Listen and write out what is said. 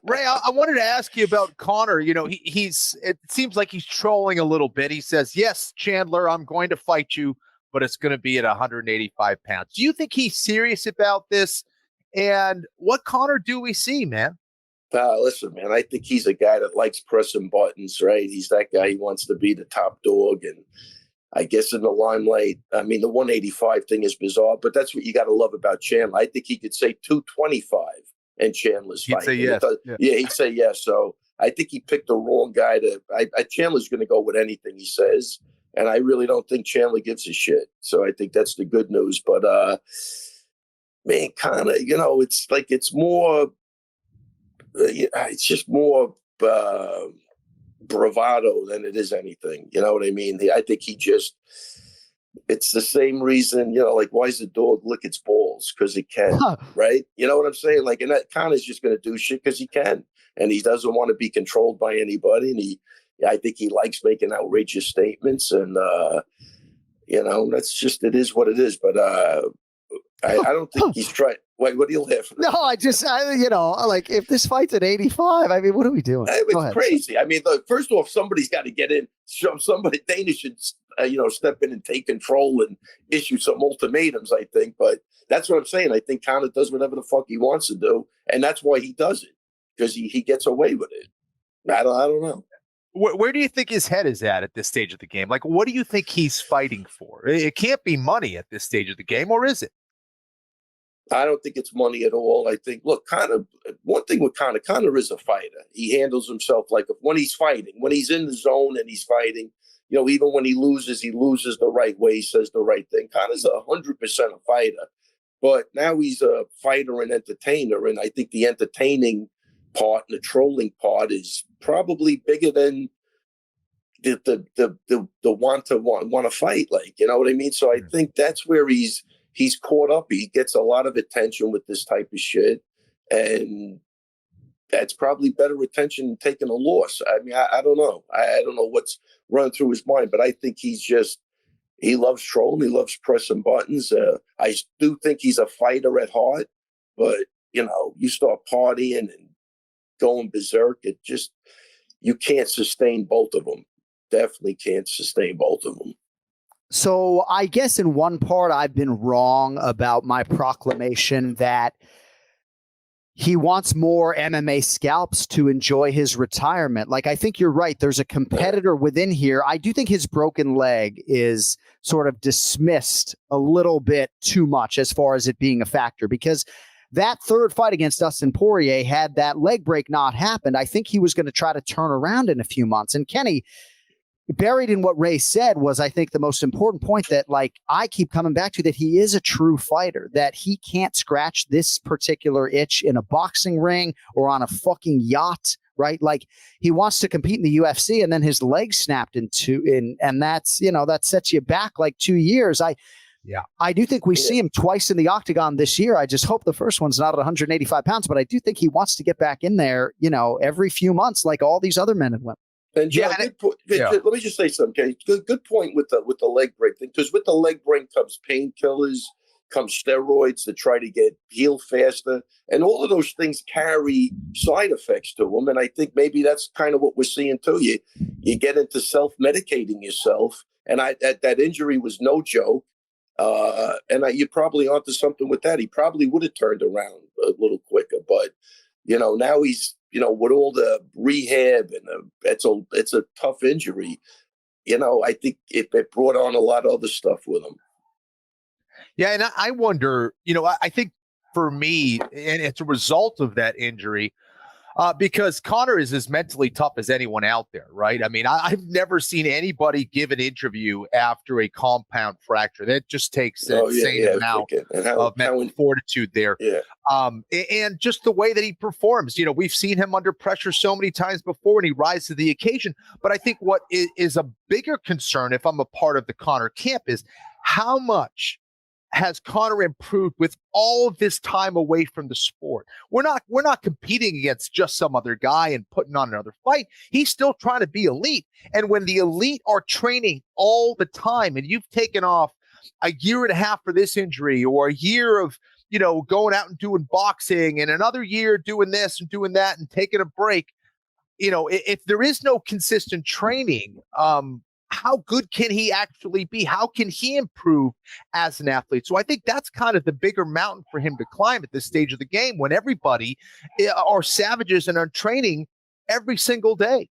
Ray, I wanted to ask you about Conor. You know, it seems like he's trolling a little bit. He says, yes, Chandler, I'm going to fight you, but it's going to be at 185 pounds. Do you think he's serious about this? And what Conor do we see, man? Listen, man, I think he's a guy that likes pressing buttons, right? He's that guy. He wants to be the top dog. And I guess in the limelight, I mean, the 185 thing is bizarre, but that's what you got to love about Chandler. I think he could say 225 and Chandler's He'd say fighting. yes. Yeah, he'd say yes. So I think he picked the wrong guy Chandler's going to go with anything he says. And I really don't think Chandler gives a shit. So I think that's the good news. But, man, kind of, it's like it's more, it's just more bravado than it is anything. You know what I mean? I think it's the same reason, like, why does the dog lick its balls? Because it can, right? You know what I'm saying? Like, and that Connor's just going to do shit because he can. And he doesn't want to be controlled by anybody. And I think he likes making outrageous statements. And, that's just, it is what it is. But I don't think he's trying. Wait, what are you laughing at? No, like if this fight's at 85, I mean, what are we doing? It's crazy. I mean, first off, somebody's got to get in. Dana should, step in and take control and issue some ultimatums, I think. But that's what I'm saying. I think Conor does whatever the fuck he wants to do. And that's why he does it, because he gets away with it. I don't know. Where do you think his head is at this stage of the game? Like, what do you think he's fighting for? It can't be money at this stage of the game, or is it? I don't think it's money at all. I think, look, one thing with Conor is a fighter. He handles himself like when he's fighting, when he's in the zone and he's fighting, even when he loses the right way. He says the right thing. Conor's 100% a fighter, but now he's a fighter and entertainer. And I think the entertaining part and the trolling part is probably bigger than the want to fight. Like, you know what I mean? So I think that's where he's caught up. He gets a lot of attention with this type of shit. And that's probably better attention than taking a loss. I mean, I don't know. I don't know what's running through his mind, but I think he loves trolling. He loves pressing buttons. I do think he's a fighter at heart, but you start partying and going berserk. You can't sustain both of them. Definitely can't sustain both of them. So I guess in one part I've been wrong about my proclamation that he wants more MMA scalps to enjoy his retirement. Like, I think you're right. There's a competitor within here. I do think his broken leg is sort of dismissed a little bit too much as far as it being a factor, because that third fight against Dustin Poirier, had that leg break not happened, I think he was going to try to turn around in a few months. And Kenny, buried in what Ray said was, I think, the most important point that, like, I keep coming back to, that he is a true fighter, that he can't scratch this particular itch in a boxing ring or on a fucking yacht, right? Like, he wants to compete in the UFC, and then his leg snapped and that's, that sets you back like 2 years. I do think we see him twice in the octagon this year. I just hope the first one's not at 185 pounds, but I do think he wants to get back in there, every few months, like all these other men and women. And John, let me just say something. Okay, good point with the leg break thing. Because with the leg break comes painkillers, comes steroids to try to get healed faster, and all of those things carry side effects to them. And I think maybe that's kind of what we're seeing too. You get into self-medicating yourself, and that injury was no joke. And you're probably onto something with that. He probably would have turned around a little quicker, but now he's. With all the rehab and it's a tough injury. I think it brought on a lot of other stuff with him. Yeah, and I wonder, I think for me, and it's a result of that injury, because Conor is as mentally tough as anyone out there, right? I mean, I've never seen anybody give an interview after a compound fracture. That just takes an insane amount of mental fortitude there. Yeah. And just the way that he performs. We've seen him under pressure so many times before, and he rises to the occasion. But I think what is a bigger concern, if I'm a part of the Conor camp, is how much has Conor improved with all of this time away from the sport? We're not competing against just some other guy and putting on another fight. He's still trying to be elite. And when the elite are training all the time, and you've taken off a year and a half for this injury, or a year of going out and doing boxing and another year doing this and doing that and taking a break, if there is no consistent training, how good can he actually be? How can he improve as an athlete? So I think that's kind of the bigger mountain for him to climb at this stage of the game when everybody are savages and are training every single day.